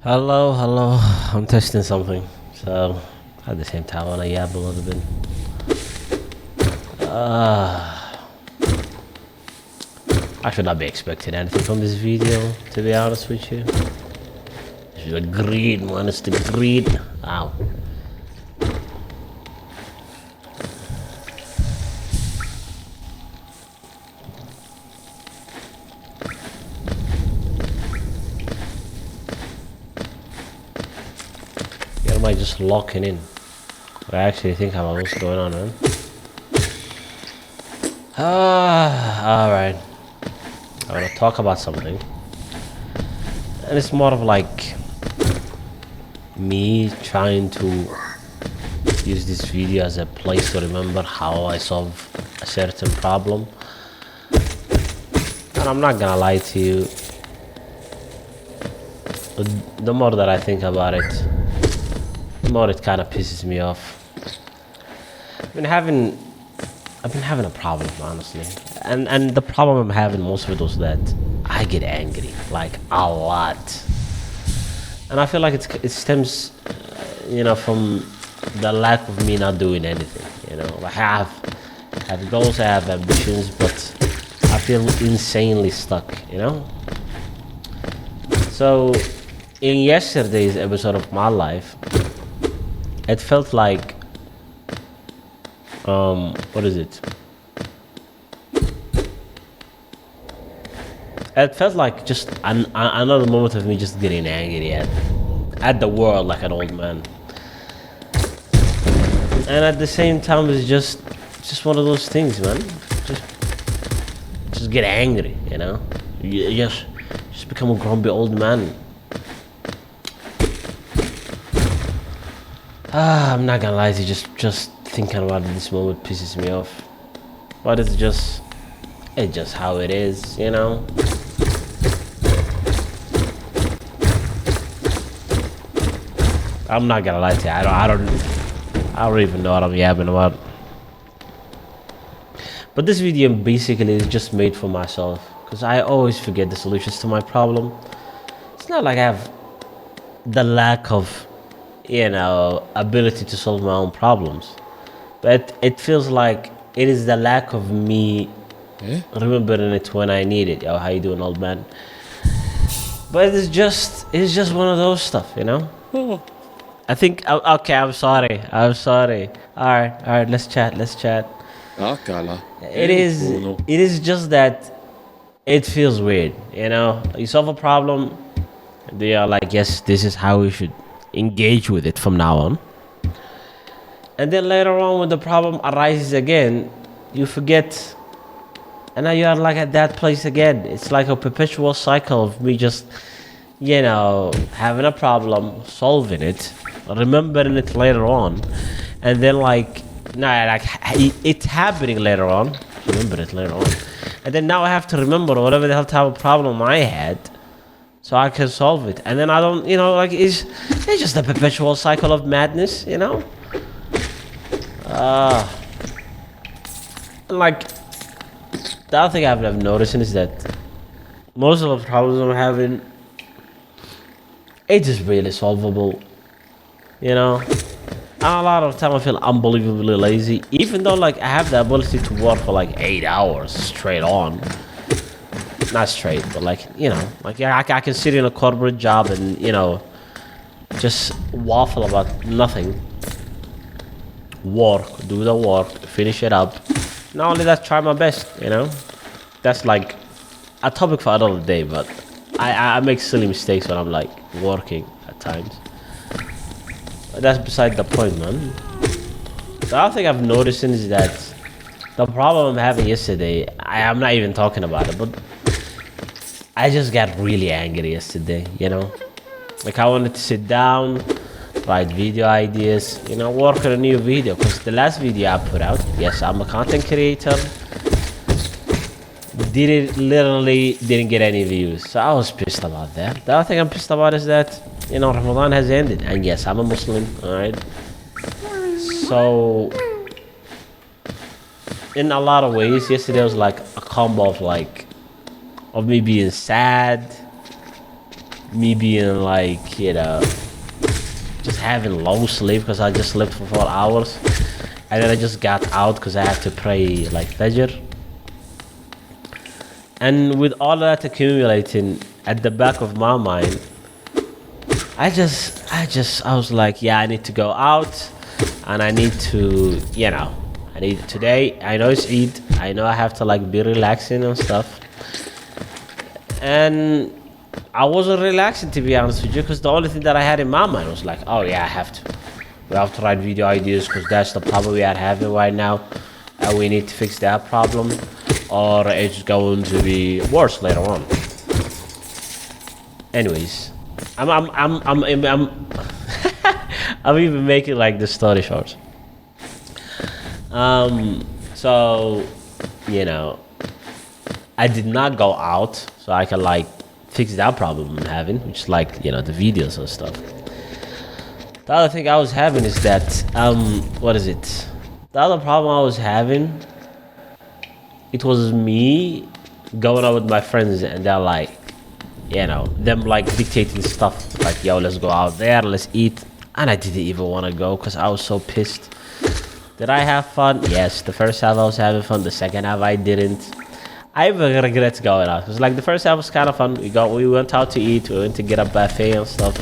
Hello, hello. I'm testing something. So, at the same time, I want to yab a little bit. I should not be expecting anything from this video, to be honest with you. It's the greed, man. It's the greed. Ow. Am I just locking in? I actually think about what's going on, man. Alright. I want to talk about something. And it's more of like me trying to use this video as a place to remember how I solve a certain problem. And I'm not gonna lie to you. The more that I think about it, the more it kind of pisses me off. I've been having a problem, honestly, and the problem I'm having most of it was that I get angry like a lot, and I feel like it stems, from the lack of me not doing anything. I have goals, I have ambitions, but I feel insanely stuck. So, in yesterday's episode of my life, it felt like, what is it? It felt like just another moment of me just getting angry at the world like an old man. And at the same time, it's just one of those things, man. Just get angry, You just become a grumpy old man. I'm not gonna lie to you, just thinking about this moment pisses me off. But it's just how it is, I'm not gonna lie to you, I don't even know what I'm yapping about. But this video basically is just made for myself, because I always forget the solutions to my problem. It's not like I have the lack of ability to solve my own problems, but it feels like it is the lack of me remembering it when I need it. Yo, how you doing, old man? But it's just one of those stuff, I think, okay, I'm sorry. All right, let's chat. It is just that it feels weird, you solve a problem, they are like, yes, this is how we should engage with it from now on. And then later on, when the problem arises again, you forget, and now you are like at that place again. It's like a perpetual cycle of me just, having a problem, solving it, remembering it later on, and then it's happening later on, remember it later on, and then now I have to remember whatever the hell type of problem I had, so I can solve it. And then I don't, it's just a perpetual cycle of madness, Like, the other thing I've noticed is that most of the problems I'm having, it's just really solvable, And a lot of the time I feel unbelievably lazy, even though, I have the ability to work for, 8 hours straight on. Not straight, but I can sit in a corporate job and just waffle about nothing. Do the work, finish it up. Not only that, try my best. That's a topic for another day. But I make silly mistakes when I'm working at times. But that's beside the point, man. The other thing I've noticed is that the problem I'm having yesterday, I'm not even talking about it, but I just got really angry yesterday, I wanted to sit down, write video ideas, work on a new video, because the last video I put out, yes, I'm a content creator, literally didn't get any views, so I was pissed about that. The other thing I'm pissed about is that, Ramadan has ended, and yes, I'm a Muslim, alright? So, in a lot of ways, yesterday was a combo of me being sad, me being like, just having low sleep because I just slept for 4 hours, and then I just got out because I had to pray like Fajr. And with all that accumulating at the back of my mind, I was like, yeah, I need to go out, and I need to, I need today. I know it's Eid. I know I have to like be relaxing and stuff, and I wasn't relaxing, to be honest with you, because the only thing that I had in my mind was like, oh yeah, we have to write video ideas because that's the problem we are having right now, and we need to fix that problem, or it's going to be worse later on. Anyways, I'm I'm even making like the story short. So, I did not go out so I can like fix that problem I'm having, which is like, the videos and stuff. The other thing I was having is that, what is it? The other problem I was having, it was me going out with my friends and they're like, them like dictating stuff like, yo, let's go out there, let's eat. And I didn't even want to go because I was so pissed. Did I have fun? Yes, the first half I was having fun, the second half I didn't. I even regret going out because like the first half was kind of fun. We went out to eat, we went to get a buffet and stuff,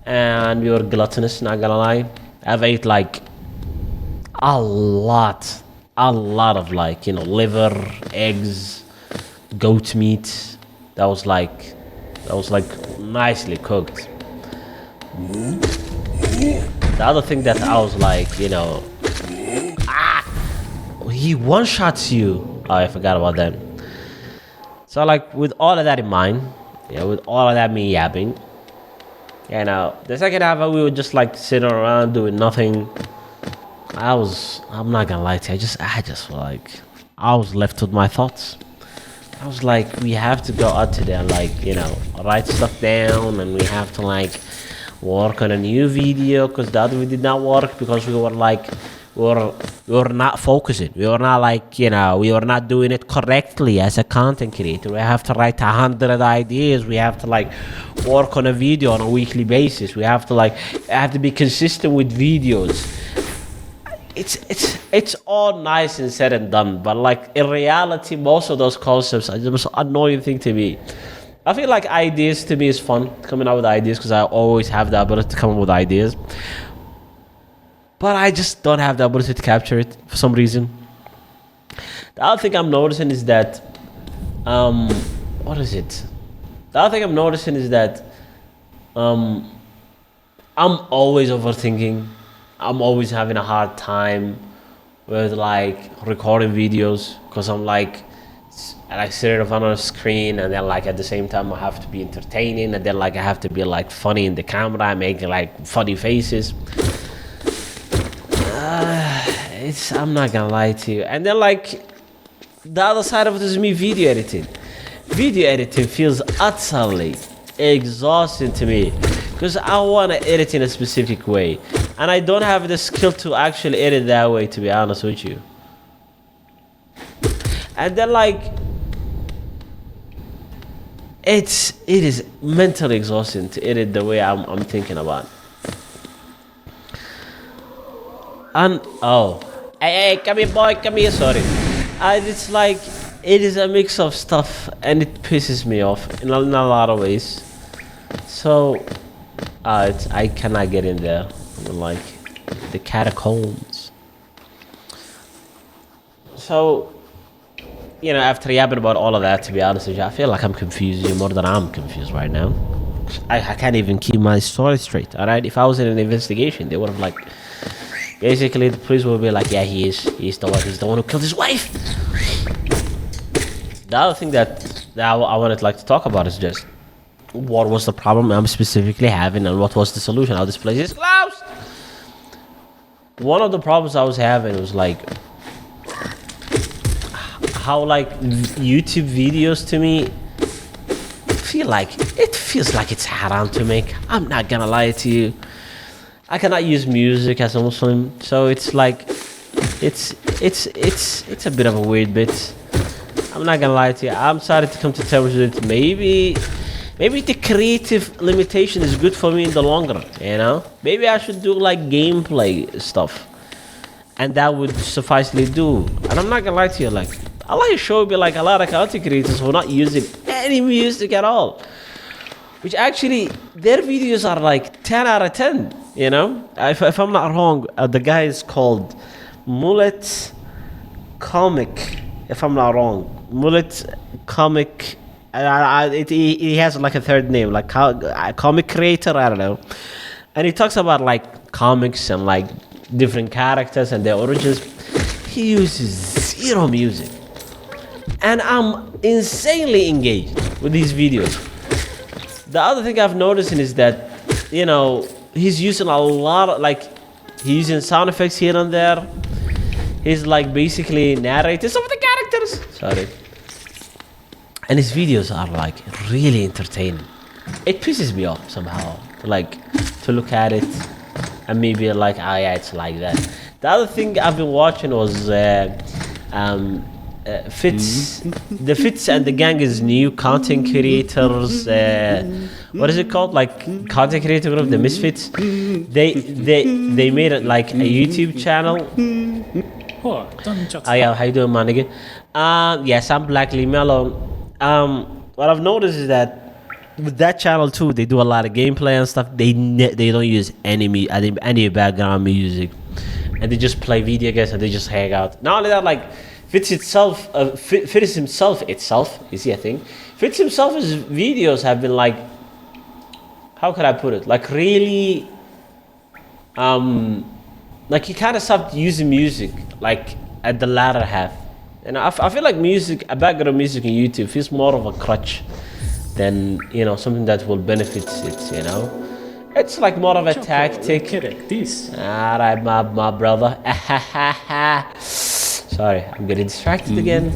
and we were gluttonous, not gonna lie. I've ate like a lot of like, liver, eggs, goat meat. That was like nicely cooked. The other thing that I was like, he one shots you. Oh, I forgot about that. So like with all of that in mind, with all of that me yapping, the second half we were just like sitting around doing nothing. I'm not gonna lie to you, I just like, I was left with my thoughts. I was like, we have to go out today and like, write stuff down, and we have to like work on a new video because the other one did not work because we were like, we were not focusing. We were not like, we were not doing it correctly as a content creator. We have to write 100 ideas. We have to like work on a video on a weekly basis. We have to be consistent with videos. It's all nice and said and done, but like in reality, most of those concepts are the most annoying thing to me. I feel like ideas to me is fun, coming out with ideas, because I always have the ability to come up with ideas. But I just don't have the ability to capture it for some reason. The other thing I'm noticing is that, what is it? The other thing I'm noticing is that, I'm always overthinking. I'm always having a hard time with like recording videos because I'm like, I sit in front of a screen, and then like at the same time I have to be entertaining, and then like I have to be like funny in the camera, making like funny faces. I'm not gonna lie to you. And then like the other side of it is me video editing. Video editing feels utterly exhausting to me because I want to edit in a specific way, and I don't have the skill to actually edit that way, to be honest with you. And then like it is mentally exhausting to edit the way I'm thinking about. And hey, come here, boy, come here. Sorry, it's like it is a mix of stuff, and it pisses me off in a lot of ways. So, I cannot get in there, like the catacombs. So, after yapping about all of that, to be honest with you, I feel like I'm confused more than I'm confused right now. I can't even keep my story straight. All right, if I was in an investigation, they would have like. Basically, the police will be like, yeah, he's the one who killed his wife. The other thing that I wanted to talk about is just what was the problem I'm specifically having, and what was the solution. How this place is closed. One of the problems I was having was like how like YouTube videos to me feels like it's haram to make. I'm not gonna lie to you. I cannot use music as a Muslim, so it's like it's a bit of a weird bit. I'm not gonna lie to you. I'm starting to come to terms with it. Maybe maybe the creative limitation is good for me in the long run, you know? Maybe I should do like gameplay stuff. And that would sufficiently do. And I'm not gonna lie to you, like, I like to show you like a lot of content creators who are not using any music at all. Which actually, their videos are like 10 out of 10, you know? If I'm not wrong, the guy is called Mullet Comic, if I'm not wrong. Mullet Comic. He has like a third name, like comic creator, I don't know. And he talks about like comics and like different characters and their origins. He uses zero music. And I'm insanely engaged with these videos. The other thing I've noticed is that, you know, he's using a lot of, like, he's using sound effects here and there. He's like basically narrating some of the characters. Sorry. And his videos are like really entertaining. It pisses me off somehow, like, to look at it and maybe like, ah, yeah, it's like that. The other thing I've been watching was Fitz, the Fitz and the Gang is new content creators. What is it called? Like content creator group, the Misfits. They made it like a YouTube channel. Yeah, how you doing, man? Again? Yes, I'm Black Lee Mellow. What I've noticed is that with that channel too, they do a lot of gameplay and stuff. They don't use any background music, and they just play video games and they just hang out. Not only that, like Fitz himself, you see, I think Fitz himself's videos have been like, how could I put it? Like really, like he kind of stopped using music like at the latter half. And I feel like music, a background music in YouTube feels more of a crutch than, you know, something that will benefit it, you know? It's like more of a tactic. Alright, my brother. Sorry, I'm getting distracted again.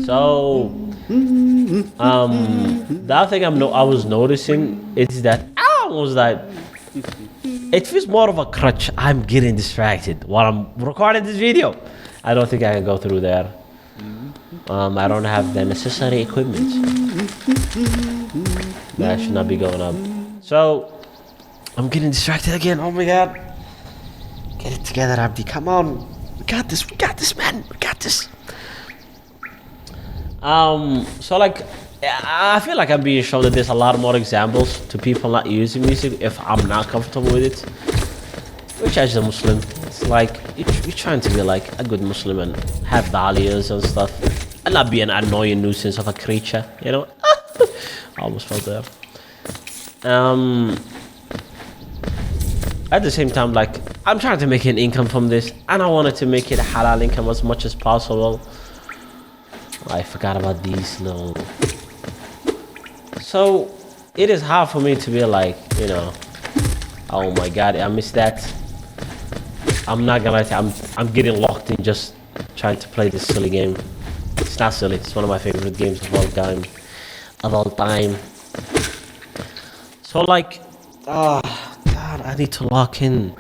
So, the other thing I was noticing is that, it feels more of a crutch. I'm getting distracted while I'm recording this video. I don't think I can go through there. I don't have the necessary equipment. That should not be going up. So, I'm getting distracted again. Oh my god. Get it together, Abdi. Come on. We got this, man. We got this. So like, I feel like I'm being shown that there's a lot more examples to people not using music if I'm not comfortable with it. Which as a Muslim, it's like, you're trying to be like a good Muslim and have values and stuff. And not be an annoying nuisance of a creature, you know? I almost felt there. At the same time, like, I'm trying to make an income from this, and I wanted to make it a halal income as much as possible. I forgot about these little... So, it is hard for me to be like, you know, oh my god, I missed that. I'm not gonna lie to you, I'm getting locked in just trying to play this silly game. It's not silly, it's one of my favorite games of all time. So like, God, I need to lock in.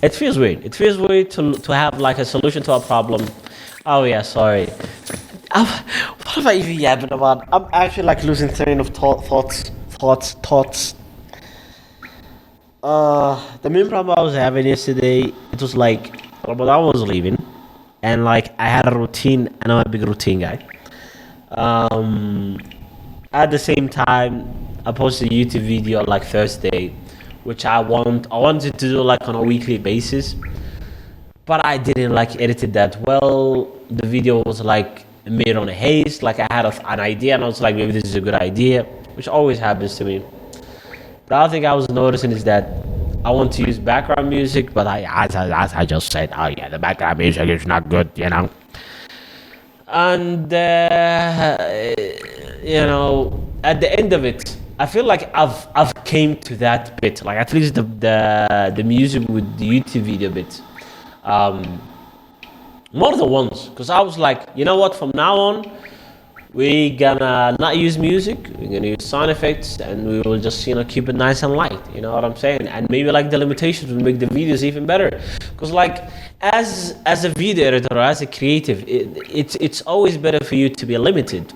It feels weird. It feels weird to have like a solution to a problem. Oh yeah, sorry. What am I even yapping about? I'm actually like losing train of thoughts. The main problem I was having yesterday, it was like, Ramadan was leaving, and like I had a routine, and I'm a big routine guy. At the same time, I posted a YouTube video like Thursday, which I wanted to do like on a weekly basis, but I didn't like edit it that well. The video was like made on a haste, like I had an idea, and I was like, maybe this is a good idea, which always happens to me. The other thing I was noticing is that I want to use background music, but I just said, oh yeah, the background music is not good, you know. And you know, at the end of it, I feel like I've came to that bit, like at least the music with the YouTube video bit, more than once, because I was like, you know what, from now on, We gonna not use music. We're gonna use sound effects, and we will just keep it nice and light. You know what I'm saying? And maybe like the limitations will make the videos even better. Because like as a video editor or as a creative, it's always better for you to be limited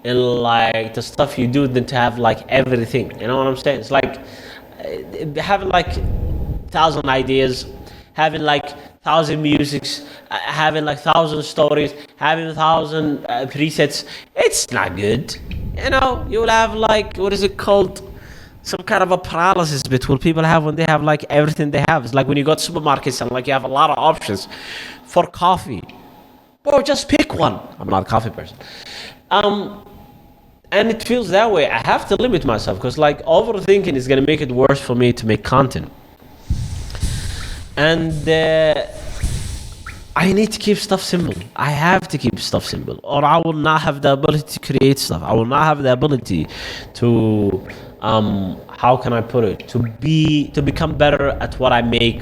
in like the stuff you do than to have like everything. You know what I'm saying? It's like having like thousand ideas, having like thousand musics, having like thousand stories, having thousand presets. It's not good. You will have like, what is it called? Some kind of a paralysis bit what people have when they have like everything they have. It's like when you go to supermarkets and like you have a lot of options for coffee. Or just pick one. I'm not a coffee person. And it feels that way. I have to limit myself because like overthinking is gonna make it worse for me to make content. And I need to keep stuff simple. I have to keep stuff simple, or I will not have the ability to create stuff. I will not have the ability to, how can I put it, to become better at what I make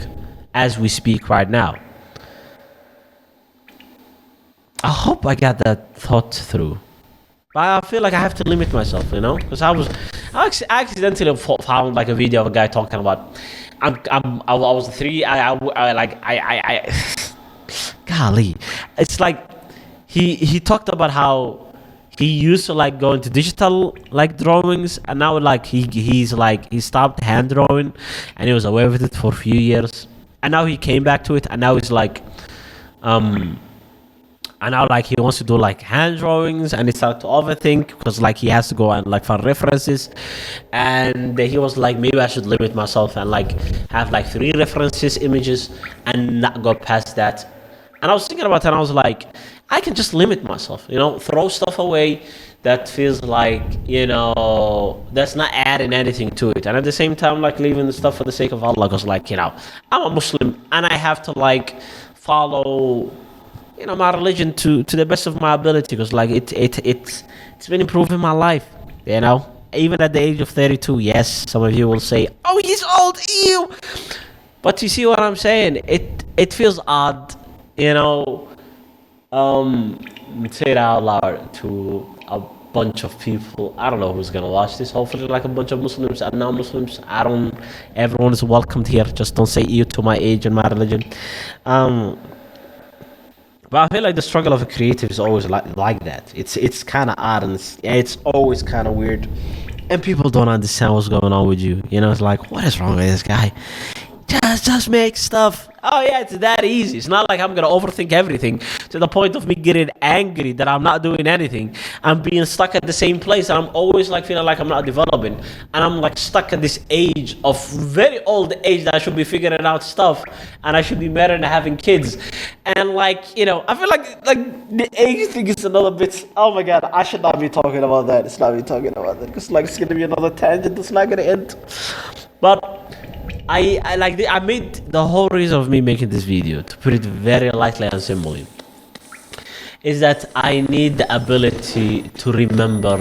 as we speak right now. I hope I got that thought through. But I feel like I have to limit myself, because I accidentally found like a video of a guy talking about. I was three. Golly, it's like he talked about how he used to like go into digital like drawings, and now like he stopped hand drawing, and he was away with it for a few years, and now he came back to it, and now he's like, and now like he wants to do like hand drawings, and he started to overthink because like he has to go and like find references, and he was like, maybe I should limit myself and like have like 3 references images and not go past that. And I was thinking about it, and I was like, I can just limit myself, throw stuff away that feels like, that's not adding anything to it, and at the same time like leaving the stuff for the sake of Allah, because like I'm a Muslim and I have to like follow my religion to the best of my ability, because like it's been improving my life, even at the age of 32. Yes, some of you will say, oh, he's old, ew, but you see what I'm saying? It feels odd, say it out loud to a bunch of people. I don't know who's gonna watch this, hopefully like a bunch of Muslims and non-Muslims. Everyone is welcomed here, just don't say ew to my age and my religion. But I feel like the struggle of a creative is always like that. It's kind of odd, and it's always kind of weird, and people don't understand what's going on with you. It's like, what is wrong with this guy? Just make stuff. Oh yeah, it's that easy. It's not like I'm gonna overthink everything to the point of me getting angry that I'm not doing anything. I'm being stuck at the same place, and I'm always like feeling like I'm not developing, and I'm like stuck at this age of very old age that I should be figuring out stuff, and I should be married and having kids, and like I feel like the age thing is another bit. Oh my god, I should not be talking about that. It's not me talking about that because like it's gonna be another tangent that's not gonna end. But I made the whole reason of me making this video, to put it very lightly and simply, is that I need the ability to remember,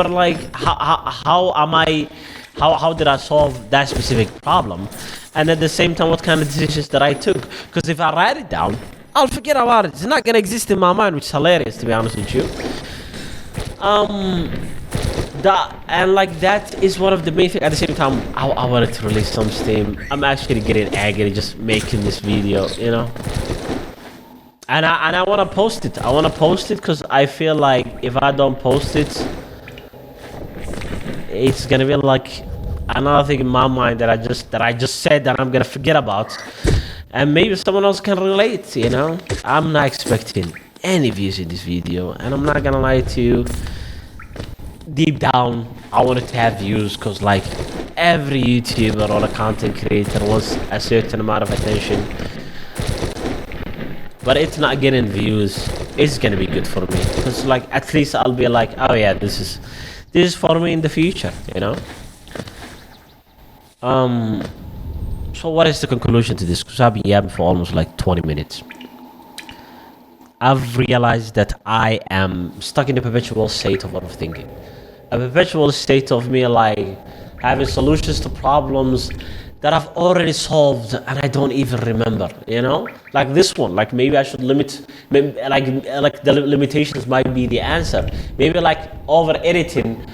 like how did I solve that specific problem, and at the same time what kind of decisions that I took. Because if I write it down, I'll forget about it. It's not gonna exist in my mind, which is hilarious, to be honest with you. And like that is one of the main things. At the same time, I wanted to release some steam. I'm actually getting angry just making this video, and I want to post it. I want to post it because I feel like if I don't post it, it's gonna be like another thing in my mind that I just said that I'm gonna forget about, and maybe someone else can relate. I'm not expecting any views in this video, and I'm not gonna lie to you. Deep down, I wanted to have views because like every YouTuber or a content creator wants a certain amount of attention, but it's not getting views. It's gonna be good for me because like at least I'll be like, oh yeah, this is for me in the future, So what is the conclusion to this? Because I've been yapping for almost like 20 minutes. I've realized that I am stuck in a perpetual state of overthinking. A perpetual state of me like having solutions to problems that I've already solved and I don't even remember, you know? Like this one, like maybe I should limit, maybe, like the limitations might be the answer. Maybe like over editing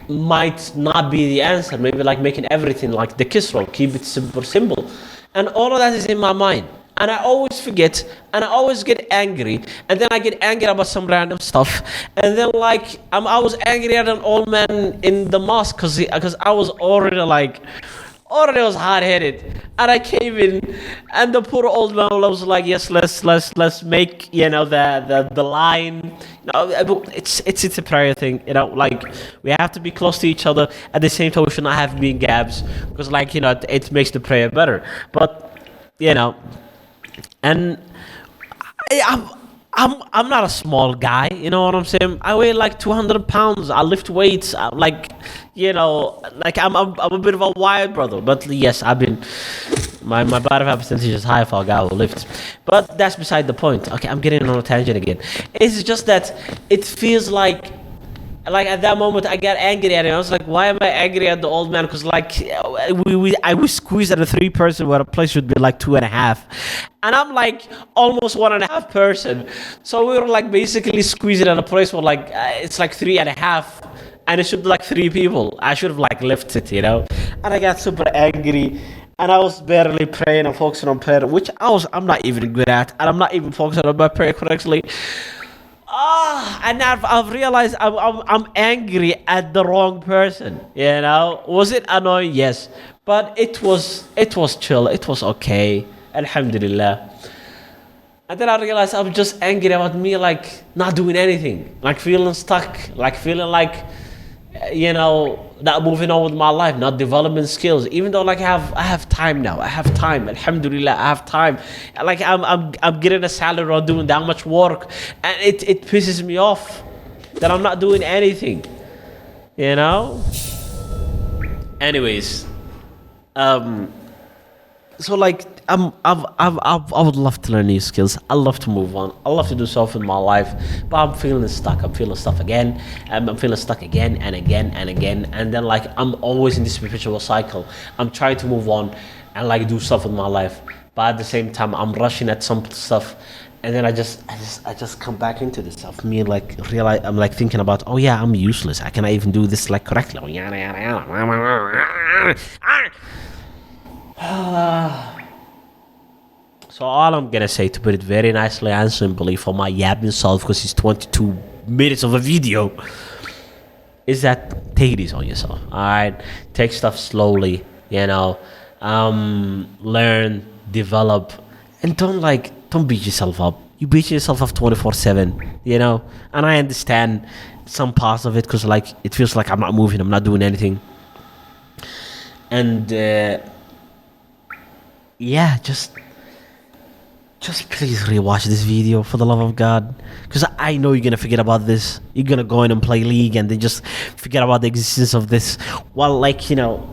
might not be the answer. Maybe like making everything like the kiss roll, keep it super simple. And all of that is in my mind. And I always forget, and I always get angry, and then I get angry about some random stuff, and then like I was angry at an old man in the mosque because I was already was hard-headed, and I came in, and the poor old man was like, yes, let's make, you know, the line, you know, it's a prayer thing, you know, like we have to be close to each other. At the same time, we should not have been gaps, because like, you know, it makes the prayer better. But you know, and I'm not a small guy, you know what I'm saying? I weigh like 200 pounds. I lift weights. I'm like, you know, like I'm a bit of a wild brother. But yes, I've been, my body fat percentage is high for a guy who lifts. But that's beside the point. Okay, I'm getting on a tangent again. It's just that it feels like at that moment I got angry at him. I was like, why am I angry at the old man? Because like I was squeezed at a 3-person where a place should be like 2.5, and I'm like almost 1.5 person. So we were like basically squeezing at a place where like it's like 3.5, and it should be like 3 people. I should have like left it, you know. And I got super angry. And I was barely praying and focusing on prayer, which I'm not even good at, and I'm not even focusing on my prayer correctly. And I've realized I'm angry at the wrong person. You know, was it annoying? Yes, but it was chill. It was okay. Alhamdulillah. And then I realized I'm just angry about me, like not doing anything, like feeling stuck, like feeling like, you know, not moving on with my life, not developing skills. Even though like I have time now, I have time. Alhamdulillah, I have time. Like I'm getting a salary or doing that much work, and it pisses me off that I'm not doing anything. You know. Anyways, so like I would love to learn new skills. I love to move on. I love to do stuff in my life, but I'm feeling stuck. I'm feeling stuff again. I'm feeling stuck again and again and again. And then like I'm always in this perpetual cycle. I'm trying to move on and like do stuff in my life, but at the same time I'm rushing at some stuff. And then I just come back into this stuff. Me like realize I'm like thinking about, oh yeah, I'm useless. I cannot even do this like correctly. So all I'm gonna say, to put it very nicely and simply for my yapping self, because it's 22 minutes of a video, is that take it easy on yourself. All right, take stuff slowly. You know, learn, develop, and don't beat yourself up. You beat yourself up 24/7. You know, and I understand some parts of it because like it feels like I'm not moving, I'm not doing anything, and yeah, just please rewatch this video for the love of God, because I know you're gonna forget about this. You're gonna go in and play League and then just forget about the existence of this. Well, like, you know,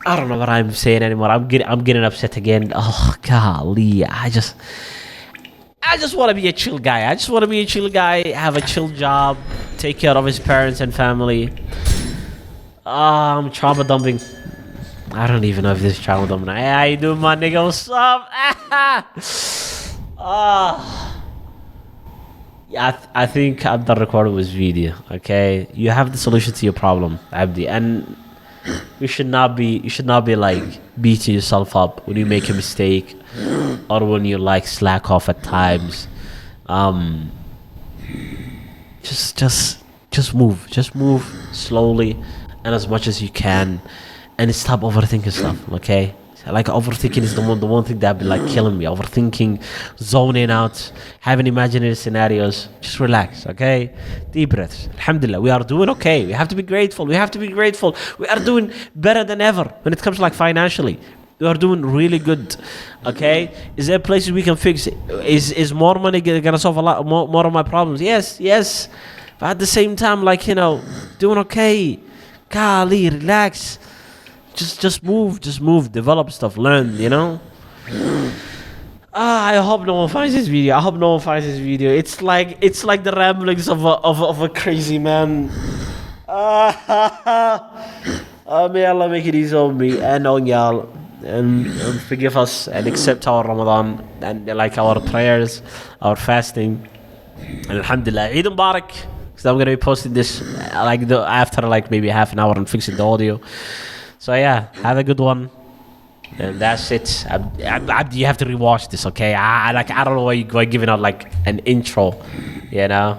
I don't know what I'm saying anymore. I'm getting upset again. Oh golly, I just want to be a chill guy. I just want to be a chill guy, have a chill job, take care of his parents and family. I'm trauma dumping. I don't even know if this is trauma dumping. How you doing, my nigga? What's up? Yeah, I think I'm done recording this video. Okay, you have the solution to your problem, Abdi, and you should not be like beating yourself up when you make a mistake or when you like slack off at times. Just move slowly and as much as you can, and stop overthinking stuff. Okay, like overthinking is the one thing that be like killing me. Overthinking, zoning out, having imaginary scenarios. Just relax, okay? Deep breaths. Alhamdulillah, we are doing okay. We have to be grateful. We are doing better than ever when it comes to like financially. We are doing really good. Okay, is there places we can fix it? Is more money gonna solve a lot more of my problems? Yes, but at the same time, like, you know, doing okay. Kali, relax. Just move, develop stuff, learn, you know. I hope no one finds this video. It's like the ramblings of a crazy man. May Allah make it easy on me and on y'all, and forgive us and accept our Ramadan and like our prayers, our fasting. And Alhamdulillah, Eid Mubarak. Because I'm gonna be posting this after like maybe half an hour and fixing the audio. So yeah, have a good one. And that's it. You have to rewatch this, okay? I don't know why you're giving out like an intro, you know.